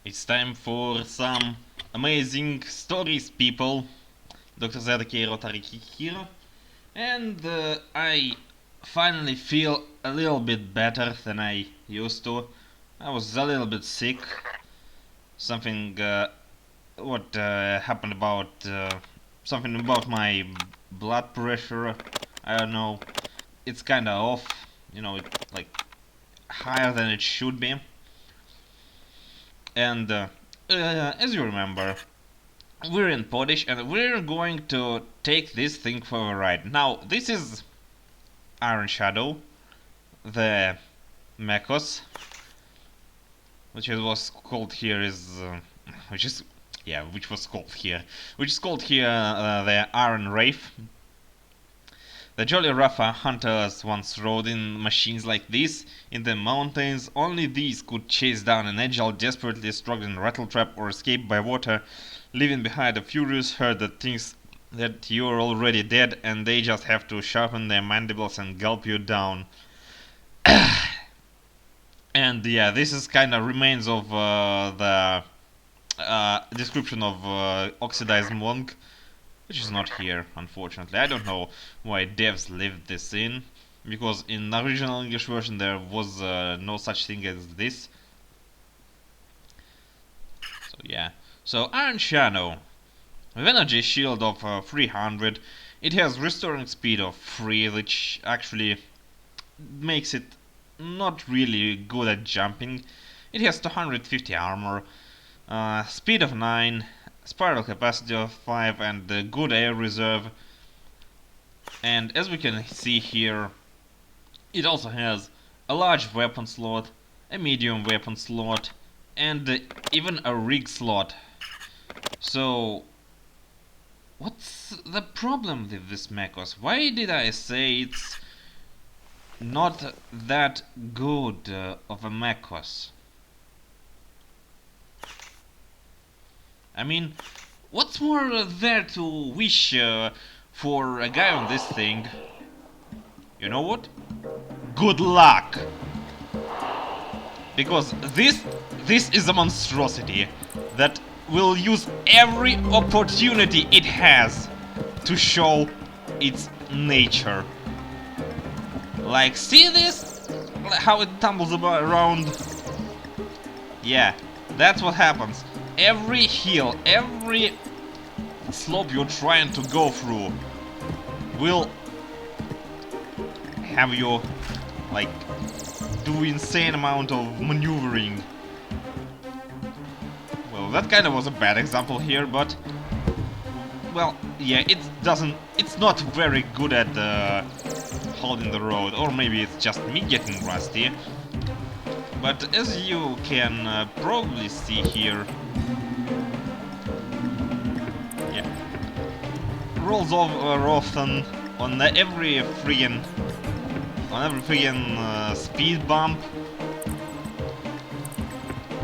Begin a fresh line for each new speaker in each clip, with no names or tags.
It's time for some amazing stories, people. Dr. Zadaki Rotariki here. And I finally feel a little bit better than I used to. I was a little bit sick. Something what happened about something about my blood pressure. I don't know. It's kinda off. You know, it's like higher than it should be. And as you remember, we're in Polish and we're going to take this thing for a ride. Now, this is Iron Shadow, the Mechos, which it was called here is, which is, yeah, which was called here, which is called here the Iron Wraith. The Jolly Rafa hunters once rode in machines like this in the mountains. Only these could chase down an agile, desperately struggling rattletrap or escape by water, leaving behind a furious herd that thinks that you're already dead and they just have to sharpen their mandibles and gulp you down. And yeah, this is kind of remains of the description of Oxidized Monk, which is not here, unfortunately. I don't know why devs left this in, because in the original English version there was no such thing as this. So yeah. So Iron Shadow, with energy shield of 300, it has restoring speed of 3, which actually makes it not really good at jumping. It has 250 armor, speed of 9, spiral capacity of 5, and good air reserve. And as we can see here, it also has a large weapon slot, a medium weapon slot, and even a rig slot. So, what's the problem with this Mechos? Why did I say it's not that good of a Mechos? I mean, what's more there to wish for a guy on this thing? You know what? Good luck! Because this is a monstrosity that will use every opportunity it has to show its nature. Like, see this? How it tumbles around? Yeah, that's what happens. Every hill, every slope you're trying to go through will have you, like, do insane amount of maneuvering. Well, that kind of was a bad example here, but well, yeah, it's not very good at holding the road, or maybe it's just me getting rusty. But as you can probably see here, yeah, rolls over often on every friggin' speed bump,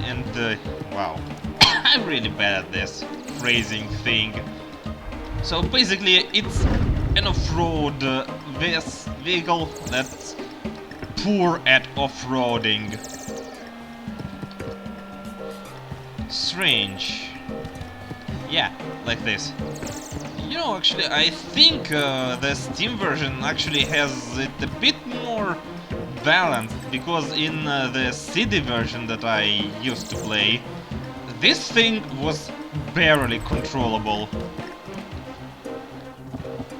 and wow, I'm really bad at this phrasing thing. So basically, it's an off-road vehicle that's poor at off-roading. Strange. Yeah, like this. You know, actually, I think the Steam version actually has it a bit more balanced, because in the CD version that I used to play, this thing was barely controllable.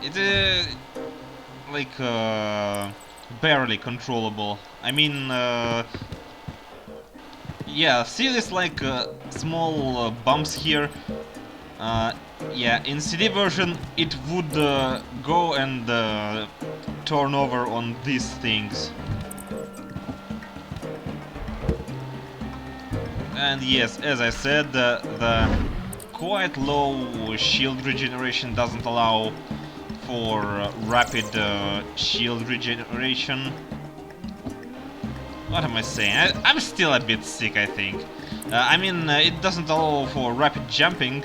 It like barely controllable. I mean, yeah, see this like small bumps here. Yeah, in CD version it would go and turn over on these things. And yes, as I said, the quite low shield regeneration doesn't allow for rapid shield regeneration. What am I saying? I'm still a bit sick, I think. I mean, it doesn't allow for rapid jumping,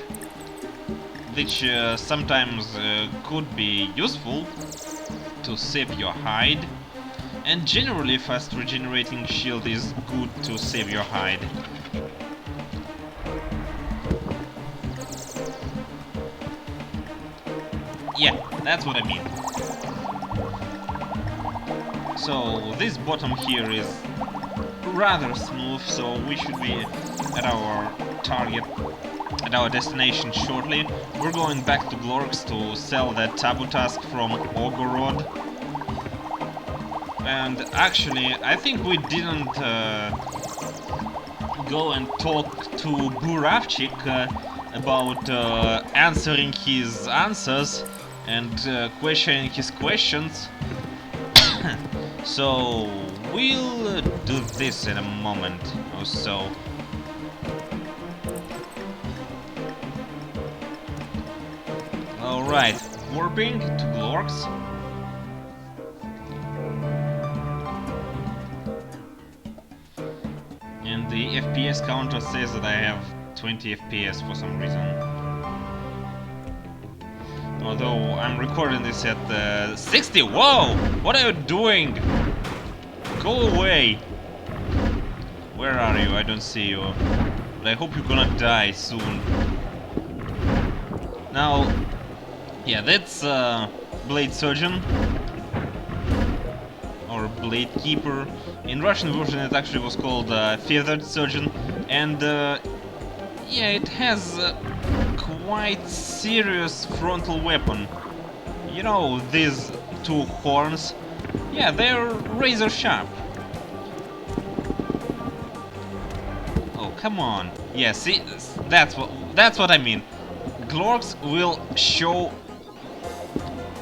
which sometimes could be useful to save your hide. And generally, fast regenerating shield is good to save your hide. Yeah, that's what I mean. So this bottom here is rather smooth, so we should be at our target, at our destination shortly. We're going back to Glorks to sell that taboo task from Ogorod. And actually, I think we didn't go and talk to Buravchik about answering his answers and questioning his questions. So we'll do this in a moment or so. Alright, warping to Glorks. And the FPS counter says that I have 20 FPS for some reason. Although I'm recording this at 60. Whoa! What are you doing? Go away! Where are you? I don't see you. But I hope you're gonna die soon. Now, yeah, that's Blade Surgeon. Or Blade Keeper. In Russian version it actually was called Feathered Surgeon. And yeah, it has quite serious frontal weapon. You know, these two horns? Yeah, they're razor sharp. Oh, come on. Yeah, see, that's what I mean. Glorks will show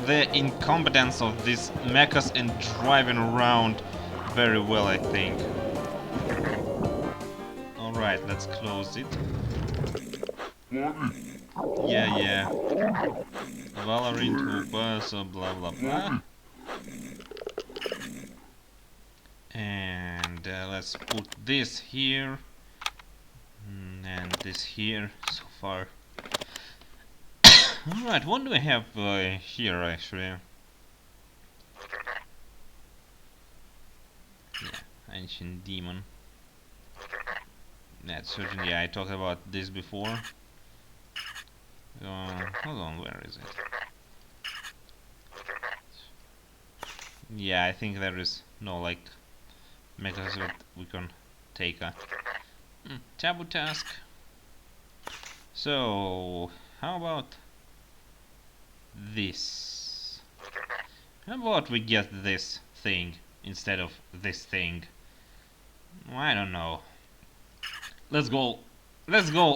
the incompetence of these mechas in driving around very well, I think. Alright, let's close it. Yeah. Valorant to bus, blah blah blah. And let's put this here. And this here, so far. Alright, what do we have here actually? Yeah, Ancient Demon. That's Surgeon, yeah, I talked about this before. Hold on, where is it? Yeah, I think there is no, like, mechas that we can take a taboo task. So, how about this? How about we get this thing instead of this thing? I don't know. Let's go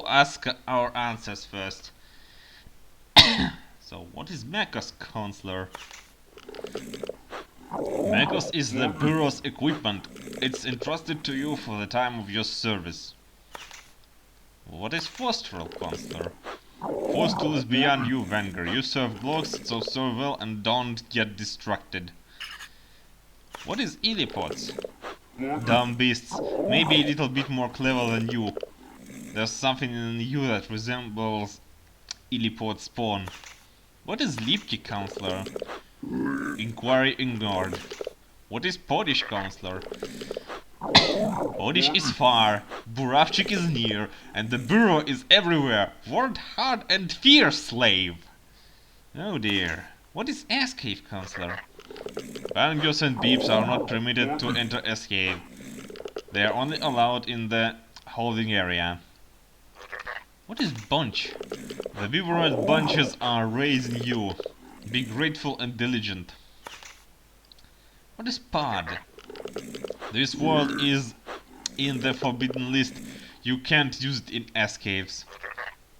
ask our answers first. So, what is Mechas, Counselor? Mechas is the Bureau's equipment. It's entrusted to you for the time of your service. What is Fostral, Counselor? Fostal is beyond you, Vanger. You serve Glorks, so serve well and don't get distracted. What is Illipods? Dumb beasts. Maybe a little bit more clever than you. There's something in you that resembles Illipod spawn. What is Lipki, Counselor? Inquiry ignored. What is Podish, Counselor? Podish is far, Buravchik is near, and the Bureau is everywhere. Work hard and fear, slave! Oh dear. What is Escape, Counselor? Vangers and Beeps are not permitted to enter Escape. They are only allowed in the holding area. What is Bunch? The Beaverite bunches are raising you. Be grateful and diligent. What is Pod? This world is in the forbidden list. You can't use it in escapes.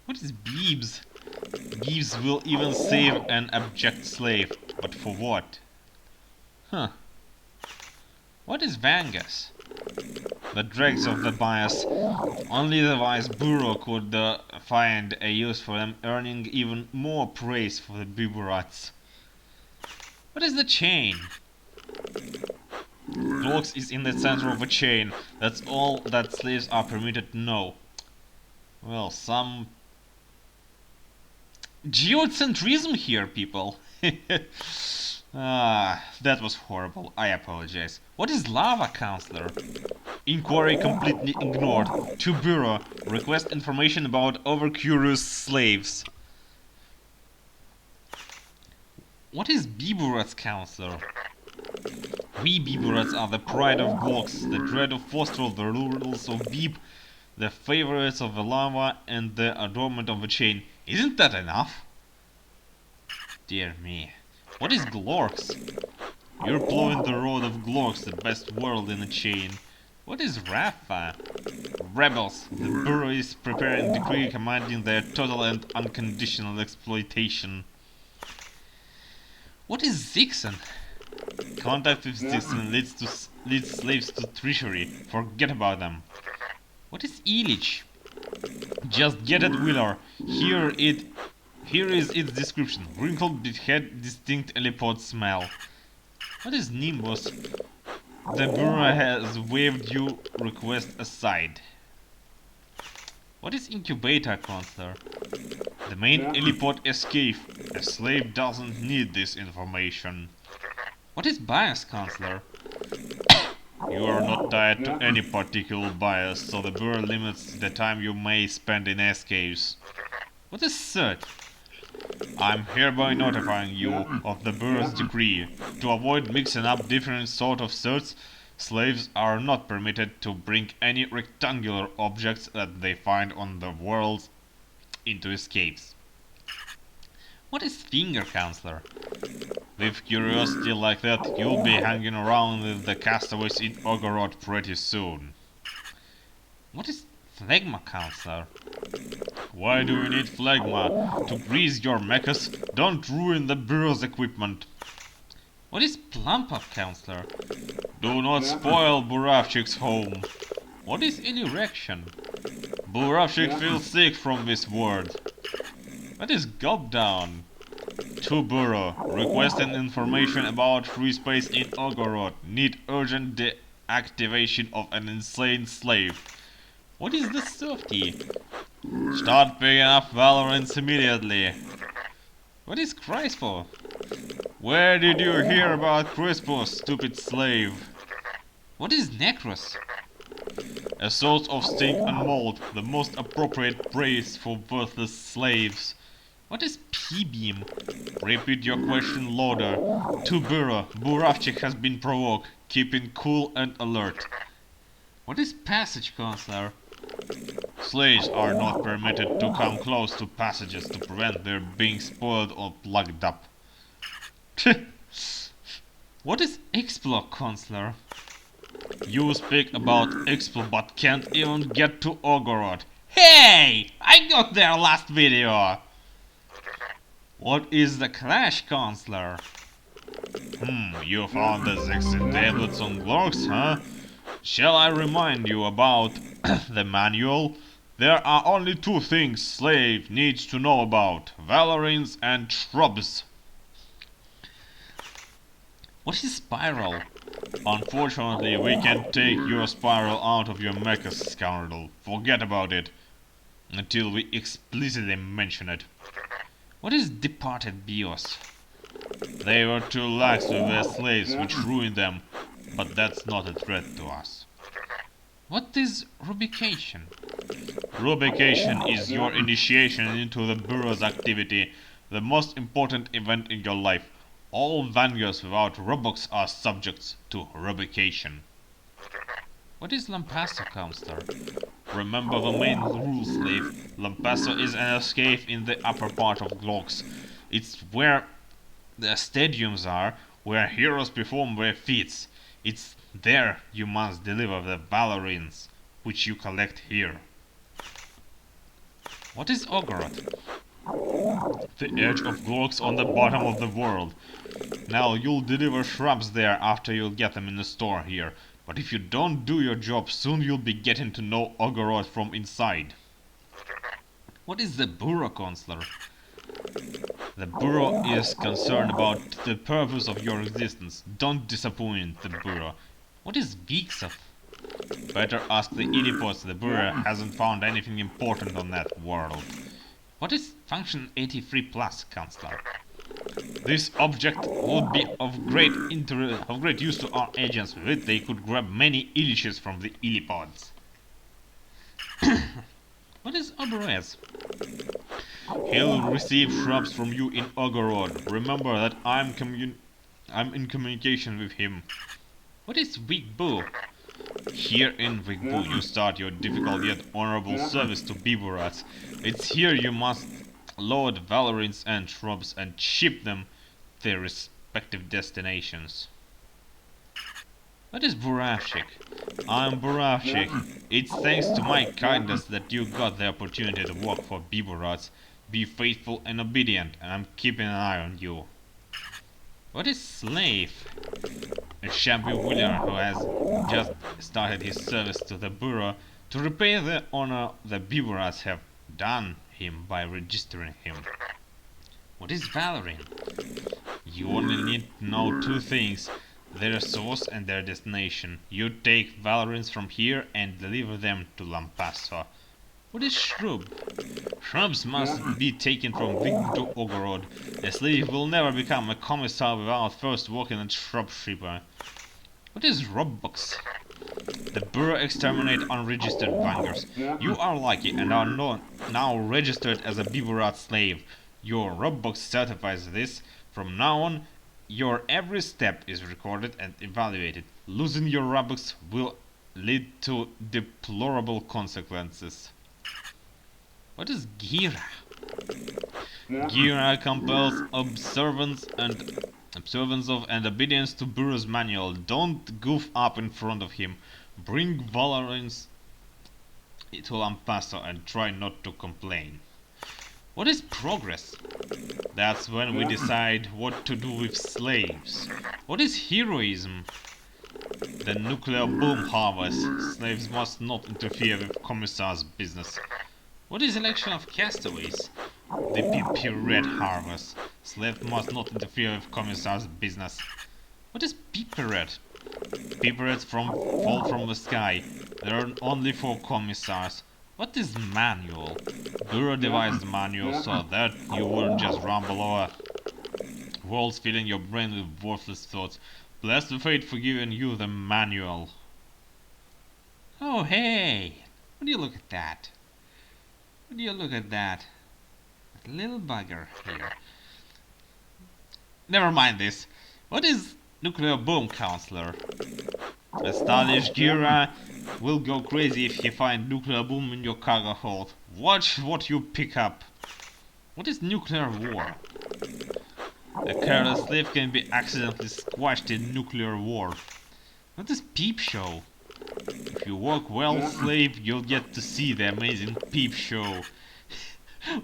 What is Beebs? Beebs will even save an abject slave. But for what? Huh. What is Vangers? The dregs of the bias. Only the wise Bureau could find a use for them, earning even more praise for the Biburats. What is the chain? Glorks is in the center of a chain. That's all that slaves are permitted to know. Well, some geocentrism here, people. That was horrible. I apologize. What is Lava, Counselor? Inquiry completely ignored. To Bureau. Request information about overcurious slaves. What is Biburat's counselor? We Biburats are the pride of Glox, the dread of Fostrel, the rulers of Beeb, the favorites of the lava, and the adornment of the chain. Isn't that enough? Dear me. What is Glorx? You're plowing the road of Glorx, the best world in a chain. What is Rafa? Rebels. The Bureau is preparing a decree commanding their total and unconditional exploitation. What is Zixon? Contact with Zixon leads slaves to treachery. Forget about them. What is Illich? Just get it, Wheeler. Here is its description. Wrinkled head, distinct elipod smell. What is Nimbus? The Bureau has waved your request aside. What is Incubator, Counselor? The main helipod escape. A slave doesn't need this information. What is Bias, Counselor? You are not tied to any particular bias, so the Bureau limits the time you may spend in escapes. What is Cert? I'm hereby notifying you of the Bureau's decree. To avoid mixing up different sort of certs, slaves are not permitted to bring any rectangular objects that they find on the world into escapes. What is Finger, Counselor? With curiosity like that, you'll be hanging around with the castaways in Ogorod pretty soon. What is Phlegma, Counselor? Why do you need Phlegma? To grease your mechas? Don't ruin the Bureau's equipment. What is Plump Up, Counselor? Do not spoil Buravchik's home. What is an erection? Buravchik feels sick from this word. What is Gulp Down? To Bureau. Requesting information about free space in Ogorod. Need urgent deactivation of an insane slave. What is the softy? Start picking up Valorants immediately. What is Crispo? Where did you hear about Crispo, stupid slave? What is Necros? A source of stink and mold, the most appropriate praise for worthless slaves. What is P-beam? Repeat your question louder. To Bureau, Buravchik has been provoked, keeping cool and alert. What is Passage, Counselor? Slaves are not permitted to come close to passages to prevent their being spoiled or plugged up. What is Explo, Counselor? You speak about Explo but can't even get to Ogorod. Hey! I got there last video! What is the Clash, Counselor? You found the Zixin tablets on Glorx, huh? Shall I remind you about the manual? There are only two things slave needs to know about: Valorines and shrubs. What is Spiral? Unfortunately, we can't take your Spiral out of your mecha, scoundrel. Forget about it. Until we explicitly mention it. What is Departed Bios? They were too lax with their slaves, which ruined them, but that's not a threat to us. What is Rubication? Rubication is your initiation into the Bureau's activity, the most important event in your life. All Vangers without Robux are subjects to Rubication. What is Lampasso, Counselor? Remember the main rule, slave. Lampasso is an escape in the upper part of Glox. It's where the stadiums are, where heroes perform their feats. It's there you must deliver the Valorines, which you collect here. What is Ogorod? The edge of Glox on the bottom of the world. Now you'll deliver shrubs there after you'll get them in the store here. But if you don't do your job, soon you'll be getting to know Ogorod from inside. What is the Bureau, Counselor? The Bureau is concerned about the purpose of your existence. Don't disappoint the Bureau. What is Vixov? Better ask the Illipods. The Bureau hasn't found anything important on that world. What is Function 83 Plus, Counselor? This object would be of great use to our agents. With it, they could grab many Illiches from the Illipods. What is Oberez? He'll receive shrubs from you in Ogorod. Remember that I'm in communication with him. What is Wigbu? Here in Wigbu you start your difficult yet honorable service to Biburats. It's here you must load valorines and shrubs and ship them to their respective destinations. What is Buravshik? I'm Buravshik. It's thanks to my kindness that you got the opportunity to work for Biburats. Be faithful and obedient, and I'm keeping an eye on you. What is Slave? A shabby wheeler who has just started his service to the Bureau to repay the honor the Biburats have done him by registering him. What is Valorine? You only need to know two things. Their source and their destination. You take Valorines from here and deliver them to Lampasso. What is Shrub? Shrubs must be taken from Vig to Ogorod. A slave will never become a commissar without first working as shrub shipper. What is Robbox? The Bureau exterminate unregistered Vangers. You are lucky and are now registered as a Biburat slave. Your Robbox certifies this. From now on, your every step is recorded and evaluated. Losing your Robux will lead to deplorable consequences. What is Gira? Gira compels observance of and obedience to Bureau's manual. Don't goof up in front of him. Bring Valorines to Lampasso and try not to complain. What is progress? That's when we decide what to do with slaves. What is heroism? The nuclear boom harvest. Slaves must not interfere with Commissar's business. What is election of castaways? The PP red harvest. Slaves must not interfere with Commissar's business. What is Piperet? Piperets fall from the sky. They're only for Commissars. What is manual? Bureau devised the manual so that you wouldn't just rumble over walls filling your brain with worthless thoughts. Bless the fate for giving you the manual. Oh hey! Would you look at that? Would you look at that? That little bugger here. Never mind this. What is nuclear boom counselor? A stylish Gira will go crazy if he finds nuclear boom in your cargo hold. Watch what you pick up. What is nuclear war? A careless slave can be accidentally squashed in nuclear war. What is peep show? If you work well, slave, you'll get to see the amazing peep show.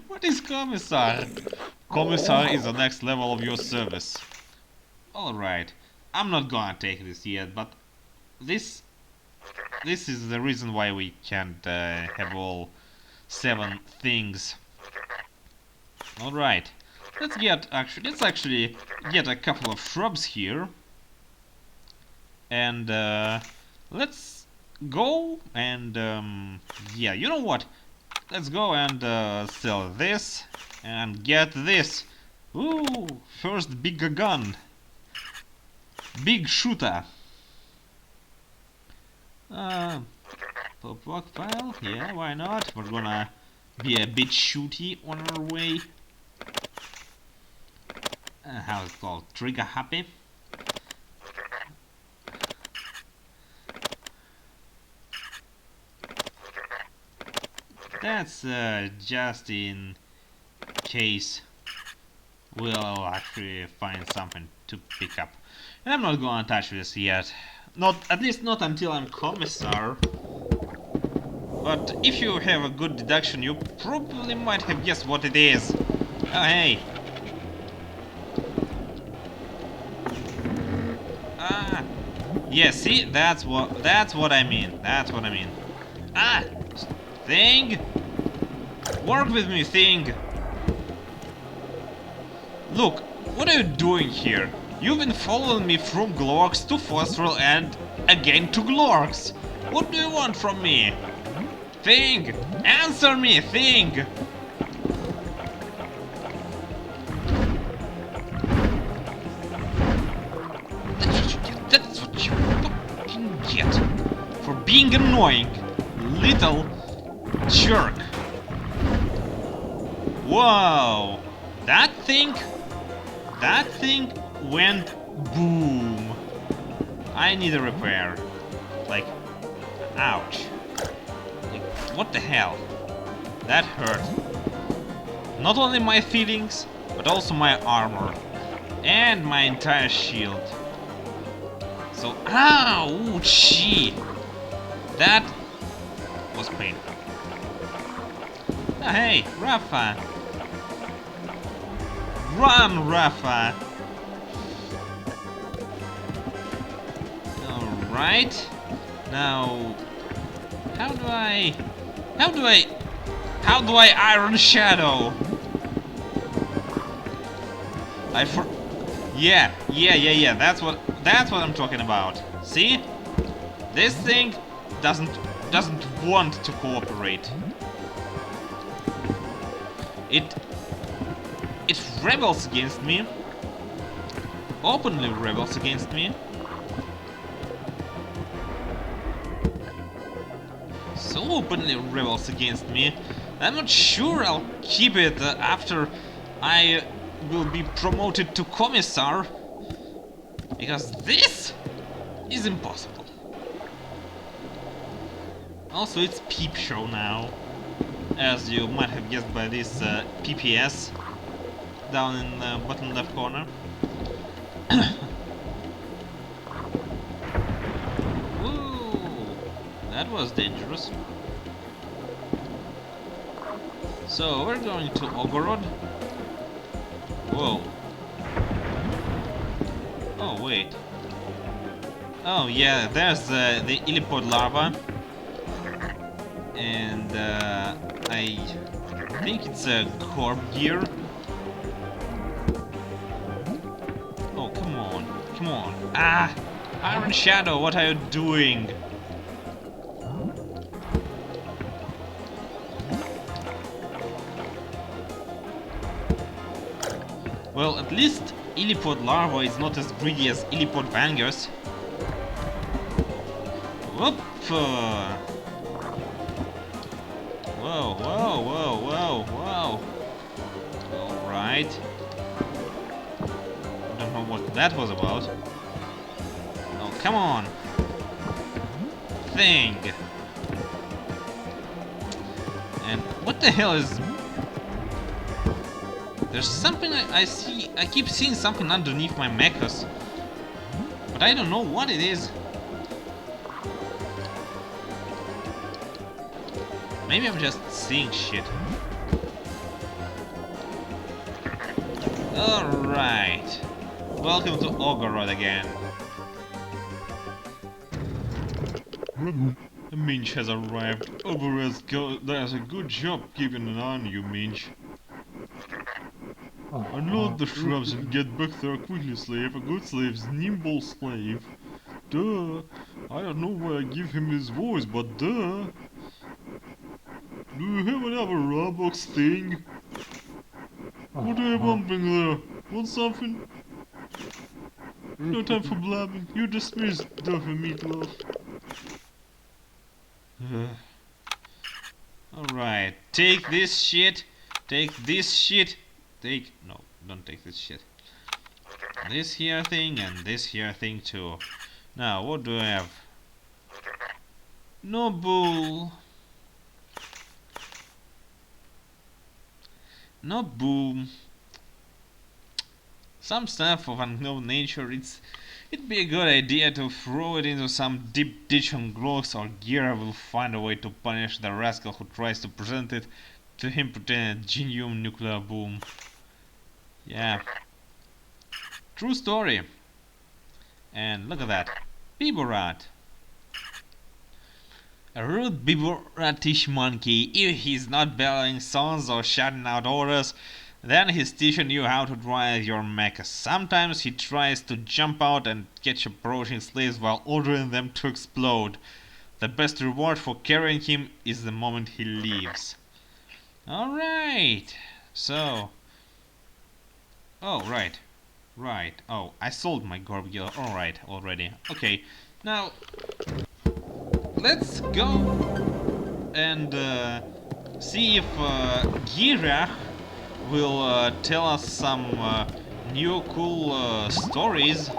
What is commissar? Commissar is the next level of your service. Alright, I'm not gonna take this yet, but this is the reason why we can't have all 7 things. Alright, let's actually get a couple of shrubs here. And let's go and yeah, you know what? Let's go and sell this and get this. Ooh, first big gun. Big shooter. Pop rock file, yeah, why not? We're gonna be a bit shooty on our way. How it's called? Trigger happy. That's just in case we'll actually find something to pick up. And I'm not gonna touch this yet. At least not until I'm commissar. But if you have a good deduction, you probably might have guessed what it is. Oh hey. Ah. Yeah, see, that's what I mean. That's what I mean. Ah, thing. Work with me, thing. Look, what are you doing here? You've been following me from Glorks to Fossil and again to Glorks. What do you want from me? Thing! Answer me, thing! That's what you fucking get for being annoying, little jerk. Whoa! That thing went boom. I need a repair. Like, ouch. Like, what the hell? That hurt. Not only my feelings, but also my armor. And my entire shield. So, ow! Ooh, gee! That was painful. Ah, hey, Rafa! Run, Rafa! Alright. Now, how do I Iron Shadow? Yeah. That's what I'm talking about. See? This thing doesn't want to cooperate. It rebels against me. Openly rebels against me. So openly rebels against me. I'm not sure I'll keep it after I will be promoted to commissar. Because this is impossible. Also, it's Peep Show now. As you might have guessed by this PPS down in the bottom left corner. Whoa, that was dangerous. So we're going to Ogorod. Whoa. Oh wait. Oh yeah, there's the Illipod larva. And I think it's a corp gear. Oh, come on. Ah! Iron Shadow, what are you doing? Well, at least Illipod larva is not as greedy as Illipod Vangers. Whoop! Whoa. Alright. I don't know what that was about. Oh, come on. Thing. And what the hell is... There's something I see... I keep seeing something underneath my mechas. But I don't know what it is. Maybe I'm just seeing shit. Alright. Welcome to Ogorod again. The Minch has arrived. OftR does a good job keeping an eye on you, Minch. Unload the shrubs and get back there quickly, slave. A good slave's nimble slave. Duh. I don't know why I give him his voice, but duh. Do you have another Roblox thing? What are you bumping there? Want something? No time for blabbing. You're dismissed, Duffy Meatloaf. Alright, take this shit. Take this shit. No, don't take this shit. This here thing and this here thing too. Now, what do I have? No bull. No boom. Some stuff of unknown nature. It'd be a good idea to throw it into some deep ditch on Gross, or Gira will find a way to punish the rascal who tries to present it to him pretending a genuine nuclear boom. Yeah. True story. And look at that. Biborat. A rude Biboratish monkey. If he's not bellowing songs or shouting out orders, then he's teaching you how to drive your mecha. Sometimes he tries to jump out and catch approaching slaves while ordering them to explode. The best reward for carrying him is the moment he leaves. Alright. So. Oh, right. Oh, I sold my Gorbgil. Alright, already. Okay. Now, let's go and see if Gira will tell us some new cool stories